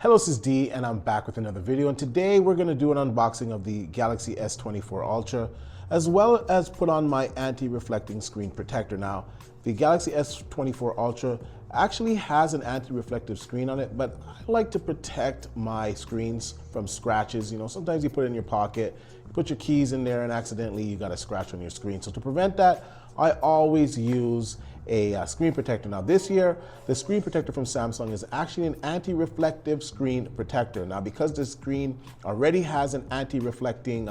Hello, this is D, and I'm back with another video. And today we're going to do an unboxing of the Galaxy S24 Ultra, as well as put on my anti-reflecting screen protector. Now, the Galaxy S24 Ultra actually has an anti-reflective screen on it, but I like to protect my screens from scratches. You know, sometimes you put it in your pocket, you put your keys in there, and accidentally you got a scratch on your screen. So to prevent that, I always use a screen protector. Now this year, the screen protector from Samsung is actually an anti-reflective screen protector. Now because this screen already has an anti-reflecting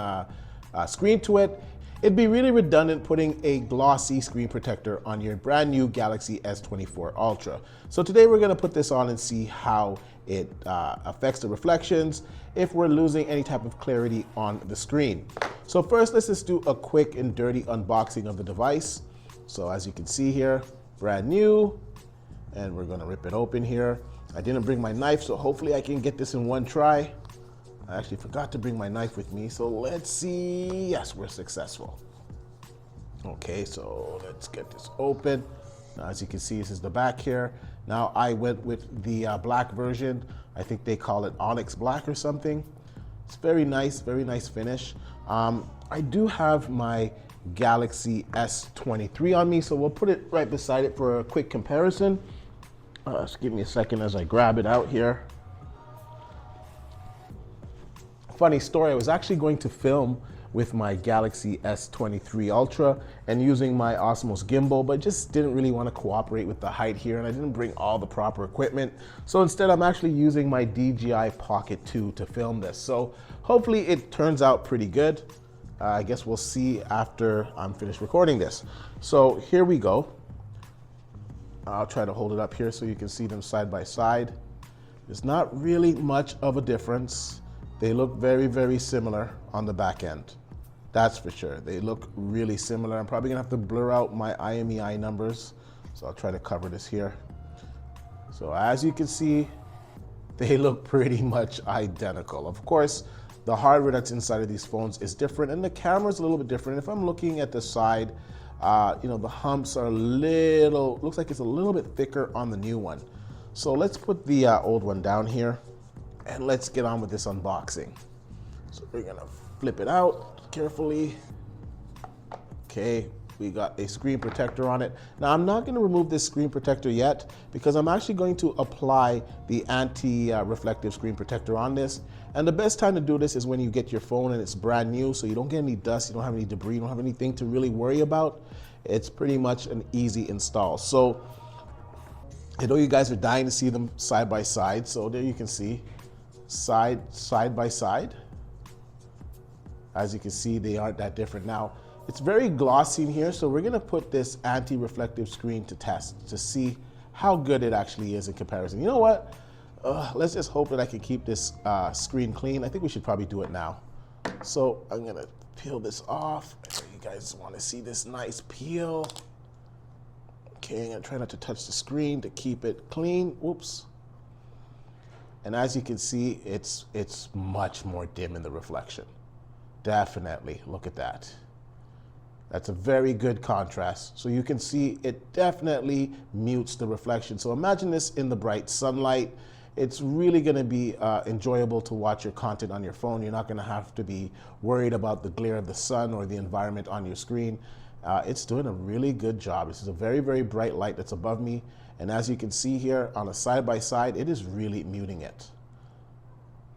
screen to it, it'd be really redundant putting a glossy screen protector on your brand new Galaxy S24 Ultra. So today we're gonna put this on and see how it affects the reflections if we're losing any type of clarity on the screen. So first, let's just do a quick and dirty unboxing of the device. So as you can see here, brand new, and we're gonna rip it open here. I didn't bring my knife, so hopefully I can get this in one try. I actually forgot to bring my knife with me, so let's see. Yes, we're successful. Okay, so let's get this open. Now, as you can see, this is the back here. Now I went with the black version. I think they call it Onyx Black or something. It's very nice finish. I do have my Galaxy S23 on me, so we'll put it right beside it for a quick comparison. Just give me a second as I grab it out here. Funny story, I was actually going to film with my Galaxy S23 Ultra and using my Osmos gimbal, but just didn't really want to cooperate with the height here, and I didn't bring all the proper equipment. So instead, I'm actually using my DJI Pocket 2 to film this. So hopefully it turns out pretty good. I guess we'll see after I'm finished recording this. So here we go. I'll try to hold it up here so you can see them side by side. There's not really much of a difference. They look very similar on the back end. That's for sure. They look really similar. I'm probably gonna have to blur out my IMEI numbers, so I'll try to cover this here. So as you can see, they look pretty much identical. Of course, the hardware that's inside of these phones is different, and the camera's a little bit different. If I'm looking at the side, you know, the humps are looks like it's a little bit thicker on the new one. So let's put the old one down here, and let's get on with this unboxing. So we're gonna flip it out carefully. Okay, we got a screen protector on it. Now I'm not gonna remove this screen protector yet because I'm actually going to apply the anti-reflective screen protector on this. And the best time to do this is when you get your phone and it's brand new, so you don't get any dust, you don't have any debris, you don't have anything to really worry about. It's pretty much an easy install. So I know you guys are dying to see them side by side. So there you can see side by side. As you can see, they aren't that different. Now, it's very glossy in here, so we're gonna put this anti-reflective screen to test to see how good it actually is in comparison. You know what? Let's just hope that I can keep this screen clean. I think we should probably do it now. So I'm gonna peel this off. I know you guys wanna see this nice peel. Okay, I'm gonna try not to touch the screen to keep it clean. Whoops. And as you can see, it's much more dim in the reflection. Definitely, look at that. That's a very good contrast. So you can see it definitely mutes the reflection. So imagine this in the bright sunlight. It's really gonna be enjoyable to watch your content on your phone. You're not gonna have to be worried about the glare of the sun or the environment on your screen. It's doing a really good job. This is a very bright light that's above me. And as you can see here on a side by side, it is really muting it.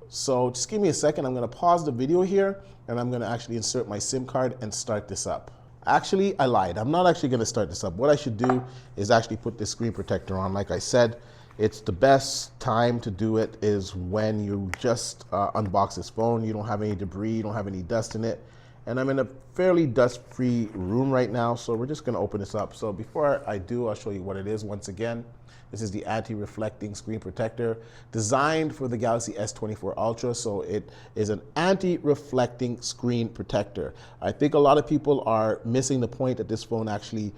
So just give me a second. I'm gonna pause the video here and I'm gonna actually insert my SIM card and start this up. Actually, I lied. I'm not actually gonna start this up. What I should do is actually put this screen protector on. Like I said, it's the best time to do it is when you just unbox this phone. You don't have any debris, you don't have any dust in it. And I'm in a fairly dust-free room right now, so we're just gonna open this up. So before I do, I'll show you what it is once again. This is the anti-reflecting screen protector designed for the Galaxy S24 Ultra. So it is an anti-reflecting screen protector. I think a lot of people are missing the point that this phone actually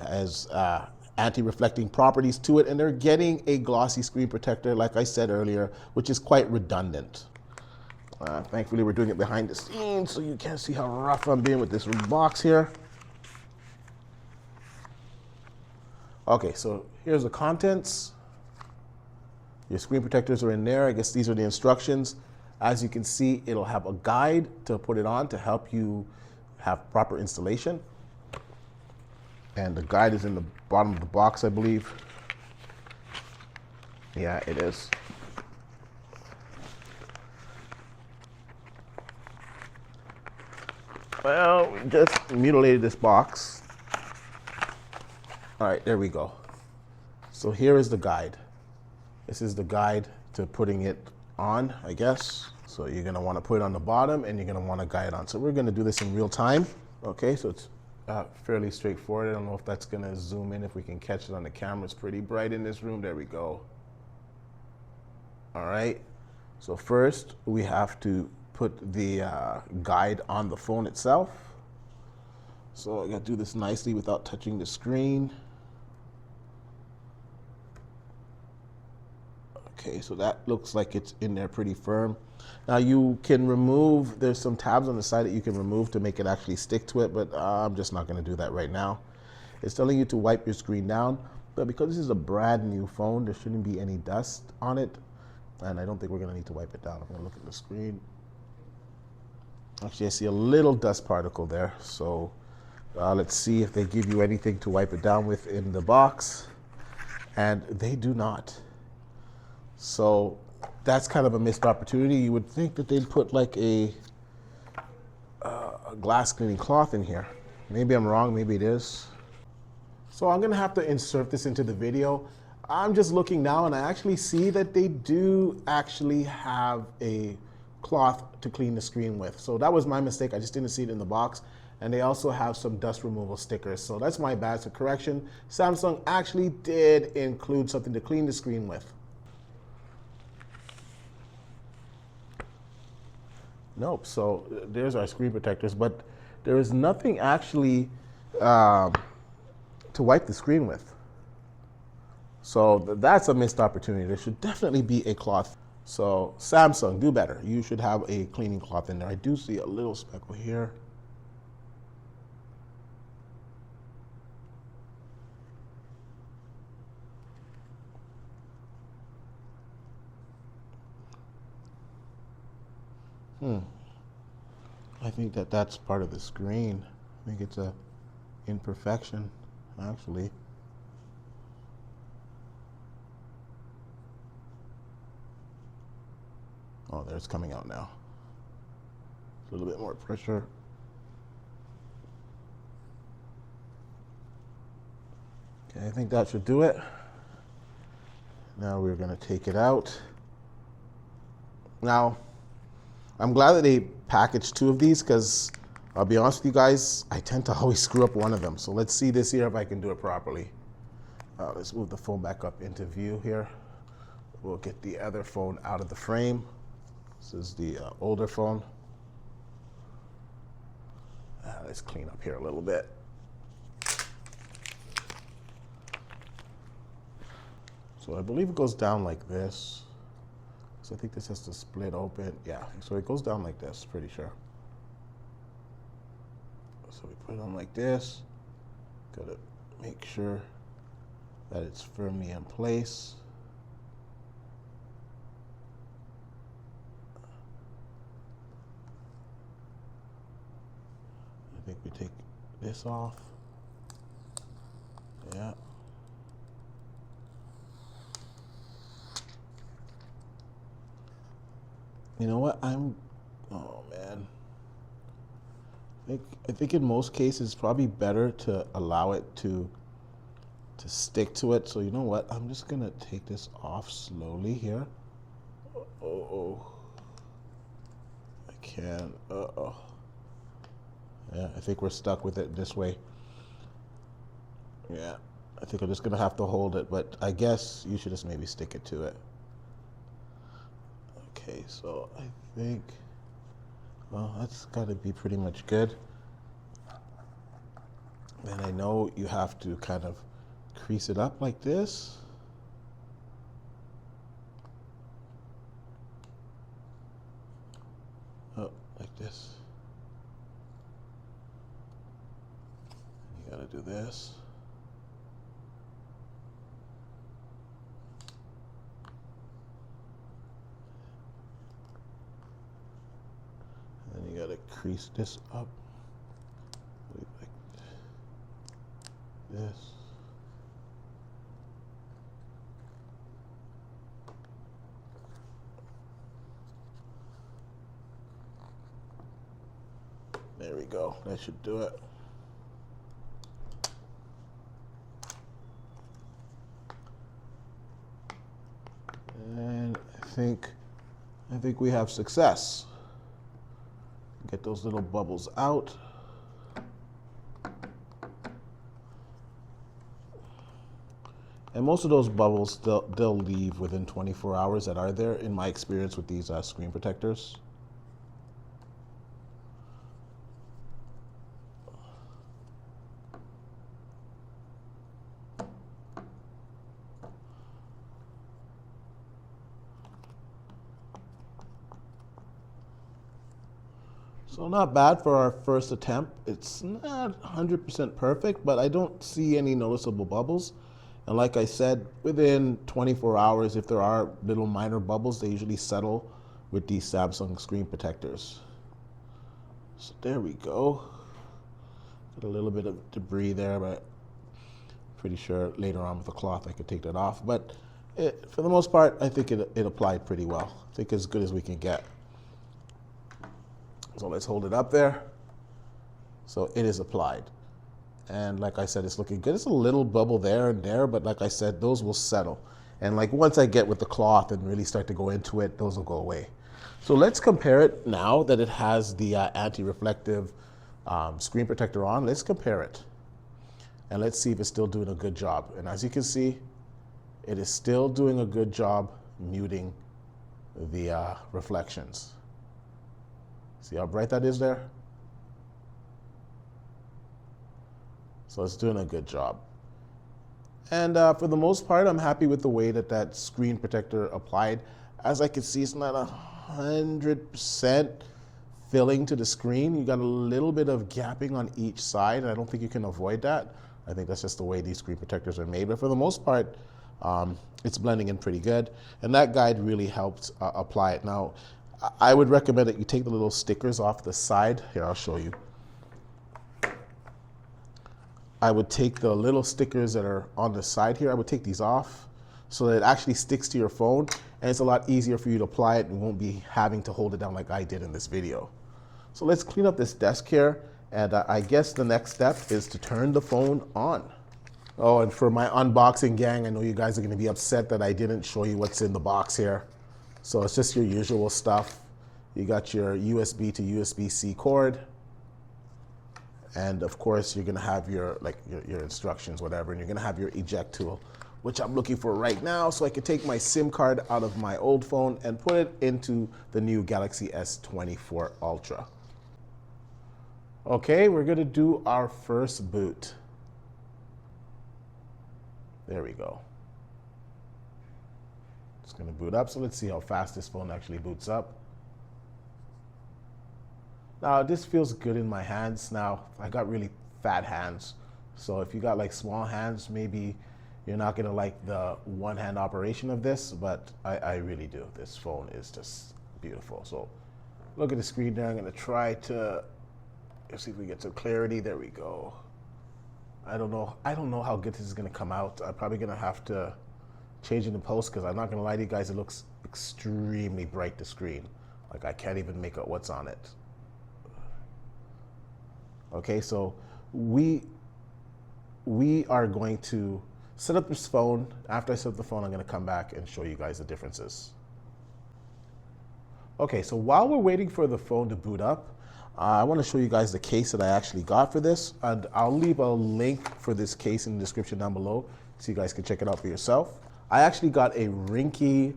has anti-reflecting properties to it, and they're getting a glossy screen protector, like I said earlier, which is quite redundant. Thankfully, we're doing it behind the scenes, so you can't see how rough I'm being with this box here. Okay, so here's the contents. Your screen protectors are in there. I guess these are the instructions. As you can see, it'll have a guide to put it on to help you have proper installation. And the guide is in the bottom of the box, I believe. Yeah, it is. Well, we just mutilated this box. All right, there we go. So here is the guide. This is the guide to putting it on, I guess. So you're gonna wanna put it on the bottom and you're gonna wanna guide it on. So we're gonna do this in real time. Okay, so it's fairly straightforward. I don't know if that's gonna zoom in, if we can catch it on the camera. It's pretty bright in this room. There we go. All right, so first we have to put the guide on the phone itself. So I gotta do this nicely without touching the screen. Okay, so that looks like it's in there pretty firm. Now you can remove, there's some tabs on the side that you can remove to make it actually stick to it, but I'm just not gonna do that right now. It's telling you to wipe your screen down, but because this is a brand new phone, there shouldn't be any dust on it. And I don't think we're gonna need to wipe it down. I'm gonna look at the screen. Actually, I see a little dust particle there. So let's see if they give you anything to wipe it down with in the box. And they do not. So that's kind of a missed opportunity. You would think that they'd put like a glass cleaning cloth in here. Maybe I'm wrong, maybe it is. So I'm gonna have to insert this into the video. I'm just looking now and I actually see that they do actually have a cloth to clean the screen with. So that was my mistake, I just didn't see it in the box. And they also have some dust removal stickers. So that's my bad, so correction. Samsung actually did include something to clean the screen with. Nope, so there's our screen protectors, but there is nothing actually to wipe the screen with. So that's a missed opportunity. There should definitely be a cloth. So Samsung, do better. You should have a cleaning cloth in there. I do see a little speckle here. I think that that's part of the screen. I think it's a imperfection, actually. Oh, there it's coming out now. A little bit more pressure. Okay, I think that should do it. Now we're gonna take it out. Now, I'm glad that they packaged two of these because I'll be honest with you guys, I tend to always screw up one of them. So let's see this here if I can do it properly. Let's move the phone back up into view here. We'll get the other phone out of the frame. This is the older phone. Let's clean up here a little bit. So I believe it goes down like this. So I think this has to split open. Yeah, so it goes down like this, pretty sure. So we put it on like this. Gotta make sure that it's firmly in place. I think we take this off. Yeah. You know what? Oh man. I think in most cases it's probably better to allow it to stick to it. So you know what? I'm just gonna take this off slowly here. Oh. I can't. Yeah, I think we're stuck with it this way. Yeah, I think I'm just gonna have to hold it, but I guess you should just maybe stick it to it. Okay, so I think, well, that's gotta be pretty much good. And I know you have to kind of crease it up like this. Oh, like this. You gotta do this. . increase this up like this. There we go. That should do it. And I think we have success. Get those little bubbles out. And most of those bubbles, they'll leave within 24 hours that are there, in my experience with these screen protectors. So not bad for our first attempt. It's not 100% perfect, but I don't see any noticeable bubbles. And like I said, within 24 hours, if there are little minor bubbles, they usually settle with these Samsung screen protectors. So there we go. Got a little bit of debris there, but pretty sure later on with the cloth I could take that off. But for the most part, I think it applied pretty well. I think as good as we can get. So let's hold it up there. So it is applied. And like I said, it's looking good. It's a little bubble there and there, but like I said, those will settle. And like once I get with the cloth and really start to go into it, those will go away. So let's compare it now that it has the anti-reflective screen protector on. Let's compare it. And let's see if it's still doing a good job. And as you can see, it is still doing a good job muting the reflections. See how bright that is there? So it's doing a good job. And for the most part, I'm happy with the way that that screen protector applied. As I can see, it's not 100% filling to the screen. You got a little bit of gapping on each side, and I don't think you can avoid that. I think that's just the way these screen protectors are made. But for the most part, it's blending in pretty good. And that guide really helped apply it. Now, I would recommend that you take the little stickers off the side. Here, I'll show you. I would take the little stickers that are on the side here. I would take these off so that it actually sticks to your phone, and it's a lot easier for you to apply it and won't be having to hold it down like I did in this video. So let's clean up this desk here, and I guess the next step is to turn the phone on. Oh, and for my unboxing gang, I know you guys are gonna be upset that I didn't show you what's in the box here. So it's just your usual stuff. You got your USB to USB-C cord. And of course, you're gonna have your instructions, whatever, and you're gonna have your eject tool, which I'm looking for right now so I can take my SIM card out of my old phone and put it into the new Galaxy S24 Ultra. Okay, we're gonna do our first boot. There we go. It's gonna boot up, so let's see how fast this phone actually boots up. Now, this feels good in my hands. Now, I got really fat hands, so if you got like small hands, maybe you're not gonna like the one-hand operation of this, but I really do. This phone is just beautiful. So look at the screen there. I'm gonna try to, let's see if we get some clarity. There we go. I don't know how good this is gonna come out. I'm probably gonna have to change it in post, because I'm not gonna lie to you guys, it looks extremely bright, the screen. Like I can't even make out what's on it. Okay, so we are going to set up this phone. After I set up the phone, I'm gonna come back and show you guys the differences. Okay, so while we're waiting for the phone to boot up, I wanna show you guys the case that I actually got for this. And I'll leave a link for this case in the description down below so you guys can check it out for yourself. I actually got a Rinky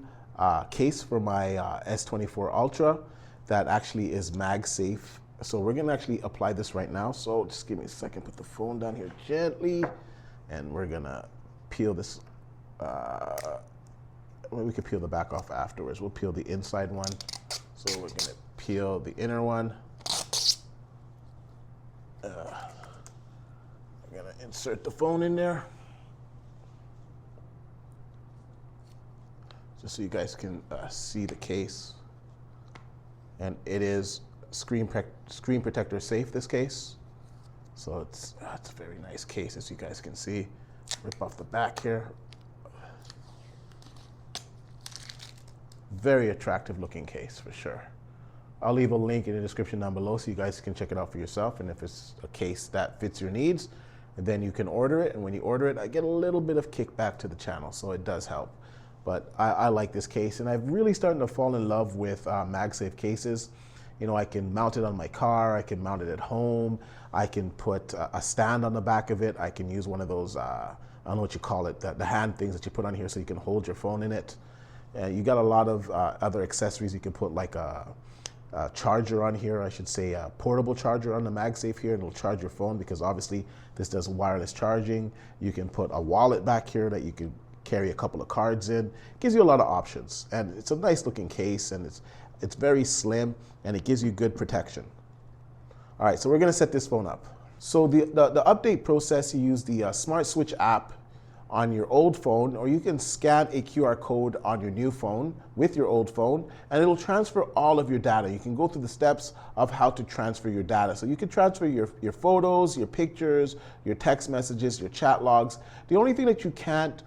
case for my S24 Ultra that actually is MagSafe. So we're gonna actually apply this right now. So just give me a second, put the phone down here gently, and we're gonna peel this. Well, we could peel the back off afterwards. We'll peel the inside one. So we're gonna peel the inner one. I'm gonna insert the phone in there, just so you guys can see the case. And it is screen protector safe, this case. So it's a very nice case, as you guys can see. Rip off the back here. Very attractive looking case for sure. I'll leave a link in the description down below so you guys can check it out for yourself, and if it's a case that fits your needs, then you can order it, and when you order it, I get a little bit of kickback to the channel, so it does help. But I like this case, and I've really started to fall in love with MagSafe cases. You know, I can mount it on my car, I can mount it at home, I can put a stand on the back of it, I can use one of those, I don't know what you call it, the hand things that you put on here so you can hold your phone in it. You got a lot of other accessories you can put, like a charger on here, I should say a portable charger on the MagSafe here, and it'll charge your phone because obviously this does wireless charging. You can put a wallet back here that you can carry a couple of cards in. It gives you a lot of options, and it's a nice looking case, and it's very slim, and it gives you good protection. All right, so we're gonna set this phone up. So the update process, you use the Smart Switch app on your old phone, or you can scan a QR code on your new phone with your old phone, and it'll transfer all of your data. You can go through the steps of how to transfer your data. So you can transfer your photos, your pictures, your text messages, your chat logs. The only thing that you can't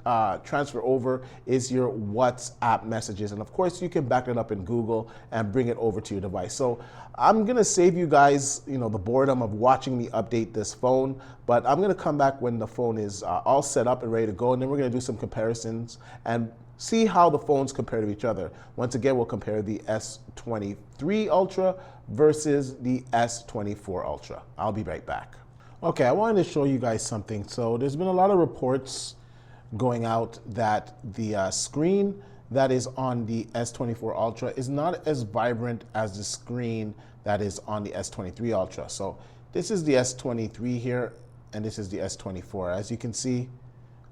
transfer over is your WhatsApp messages. And of course, you can back it up in Google and bring it over to your device. So I'm gonna save you guys, you know, the boredom of watching me update this phone, but I'm gonna come back when the phone is all set up and ready to go, and then we're gonna do some comparisons and see how the phones compare to each other. Once again, we'll compare the S23 Ultra versus the S24 Ultra. I'll be right back. Okay, I wanted to show you guys something. So there's been a lot of reports going out that the screen that is on the S24 Ultra is not as vibrant as the screen that is on the S23 Ultra. So this is the S23 here, and this is the S24. As you can see,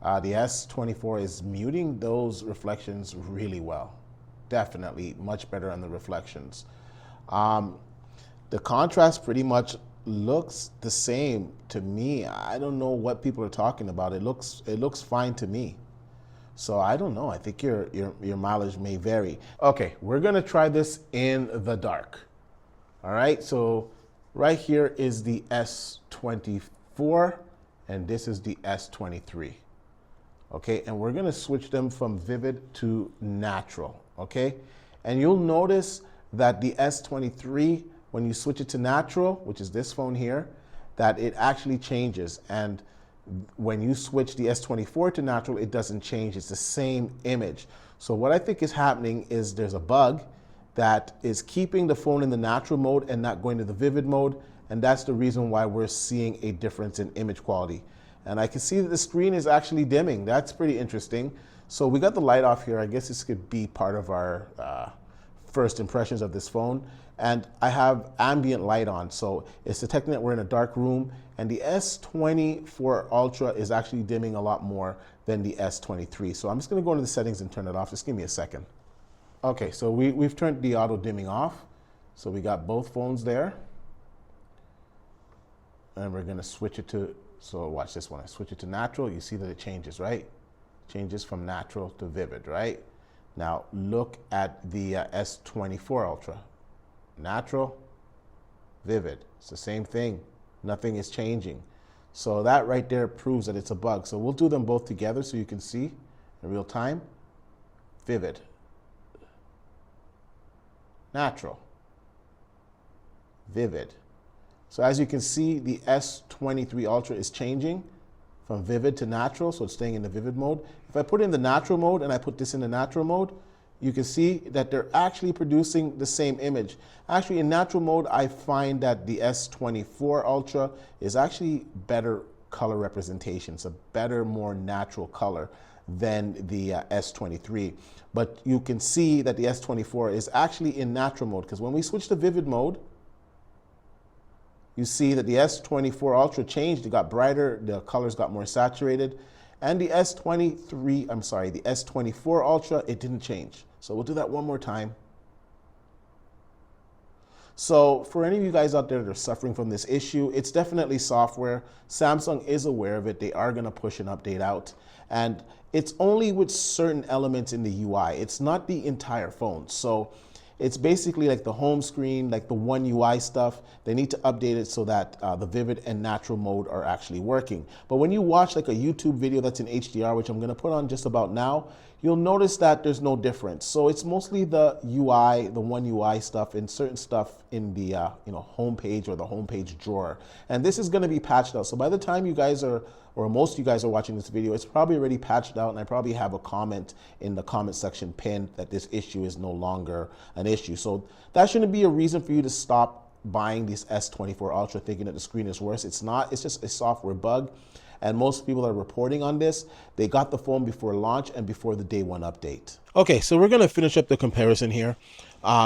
the S24 is muting those reflections really well. Definitely much better on the reflections. The contrast pretty much looks the same to me. I don't know what people are talking about. It looks fine to me. So I don't know. I think your mileage may vary. Okay, we're gonna try this in the dark. All right, so right here is the S24, and this is the S23. Okay, and we're gonna switch them from vivid to natural, okay? And you'll notice that the S23, when you switch it to natural, which is this phone here, that it actually changes. And when you switch the S24 to natural, it doesn't change, it's the same image. So what I think is happening is there's a bug that is keeping the phone in the natural mode and not going to the vivid mode, and that's the reason why we're seeing a difference in image quality. And I can see that the screen is actually dimming. That's pretty interesting. So we got the light off here. I guess this could be part of our first impressions of this phone. And I have ambient light on, so it's detecting that we're in a dark room. And the S24 Ultra is actually dimming a lot more than the S23. So I'm just gonna go into the settings and turn it off. Just give me a second. Okay, so we've turned the auto dimming off. So we got both phones there. And we're gonna switch it to, so watch this one. I switch it to natural, you see that it changes, right? Changes from natural to vivid, right? Now look at the S24 Ultra. Natural, vivid, it's the same thing. Nothing is changing. So that right there proves that it's a bug. So we'll do them both together so you can see in real time. Vivid, natural, vivid. So as you can see, the S23 Ultra is changing from vivid to natural, so it's staying in the vivid mode. If I put it in the natural mode and I put this in the natural mode, you can see that they're actually producing the same image. Actually, in natural mode, I find that the S24 Ultra is actually better color representation. It's a better, more natural color than the S23. But you can see that the S24 is actually in natural mode, because when we switch to vivid mode, you see that the S24 Ultra changed. It got brighter, the colors got more saturated. And the the S24 Ultra, it didn't change. So we'll do that one more time. So for any of you guys out there that are suffering from this issue, it's definitely software. Samsung is aware of it. They are gonna push an update out. And it's only with certain elements in the UI. It's not the entire phone. So It's basically like the home screen, like the One UI stuff. They need to update it so that the vivid and natural mode are actually working. But when you watch like a YouTube video that's in HDR, which I'm gonna put on just about now, you'll notice that there's no difference. So it's mostly the UI, the One UI stuff, and certain stuff in the home page or the home page drawer. And this is gonna be patched out. So by the time you guys are, or most of you guys are watching this video, it's probably already patched out, and I probably have a comment in the comment section pinned that this issue is no longer an issue. So that shouldn't be a reason for you to stop buying this S24 Ultra thinking that the screen is worse. It's not, it's just a software bug. And most people that are reporting on this, they got the phone before launch and before the day one update. Okay, so we're gonna finish up the comparison here.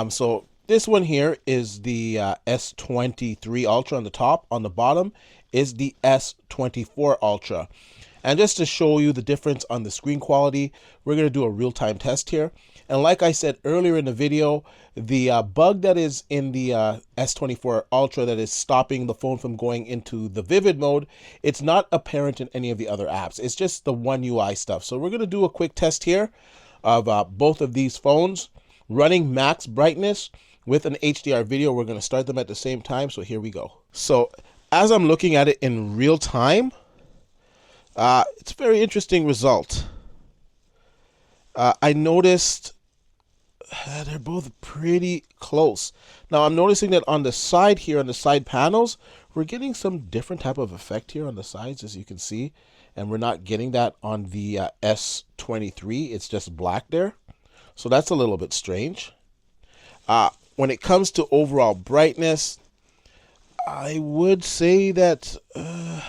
So this one here is the S23 Ultra on the top. On the bottom is the S24 Ultra. And just to show you the difference on the screen quality, we're gonna do a real-time test here. And like I said earlier in the video, the bug that is in the S24 Ultra that is stopping the phone from going into the vivid mode, it's not apparent in any of the other apps. It's just the One UI stuff. So we're gonna do a quick test here of both of these phones running max brightness with an HDR video. We're gonna start them at the same time, so here we go. So as I'm looking at it in real time, it's a very interesting result. I noticed they're both pretty close. Now I'm noticing that on the side here, on the side panels, we're getting some different type of effect here on the sides, as you can see, and we're not getting that on the S23. It's just black there, so that's a little bit strange. When it comes to overall brightness, I would say that it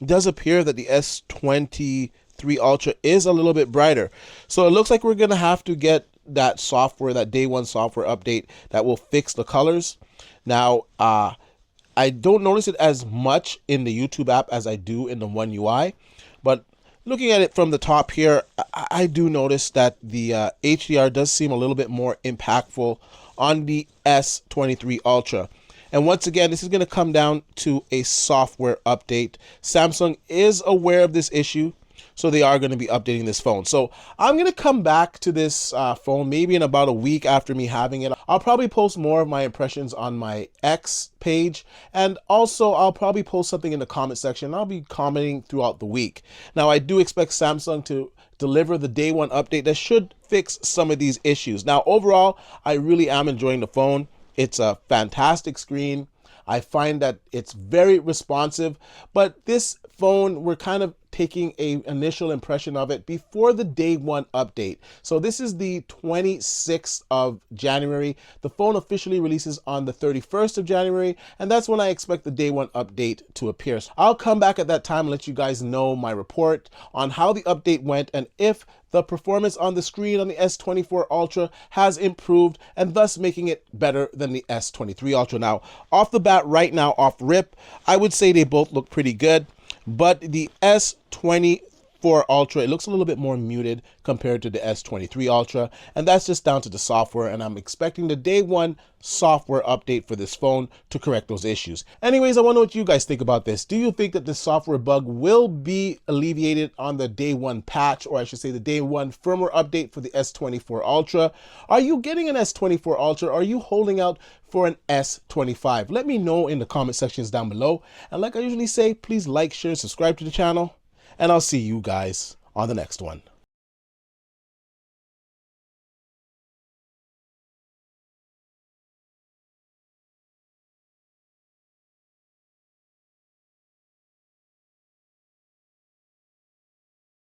does appear that the S23 Ultra is a little bit brighter. So it looks like we're gonna have to get that software, that day one software update that will fix the colors. Now, I don't notice it as much in the YouTube app as I do in the One UI, but looking at it from the top here, I do notice that the HDR does seem a little bit more impactful on the S23 Ultra. And once again, this is going to come down to a software update. Samsung is aware of this issue, so they are going to be updating this phone. So I'm going to come back to this phone maybe in about a week after me having it. I'll probably post more of my impressions on my X page, and also I'll probably post something in the comment section. I'll be commenting throughout the week. Now, I do expect Samsung to deliver the day one update that should fix some of these issues. Now, overall, I really am enjoying the phone. It's a fantastic screen. I find that it's very responsive, but this phone, we're kind of taking an initial impression of it before the day one update. So this is the 26th of January. The phone officially releases on the 31st of January, and that's when I expect the day one update to appear. So I'll come back at that time and let you guys know my report on how the update went and if the performance on the screen on the S24 Ultra has improved, and thus making it better than the S23 Ultra. Now, off the bat right now, off rip, I would say they both look pretty good, but the S24 Ultra, it looks a little bit more muted compared to the S23 Ultra, and that's just down to the software, and I'm expecting the day one software update for this phone to correct those issues. Anyways, I wonder what you guys think about this. Do you think that this software bug will be alleviated on the day one patch, or I should say the day one firmware update for the S24 Ultra? Are you getting an S24 Ultra, or are you holding out for an S25? Let me know in the comment sections down below, and like I usually say, please like, share, subscribe to the channel, and I'll see you guys on the next one.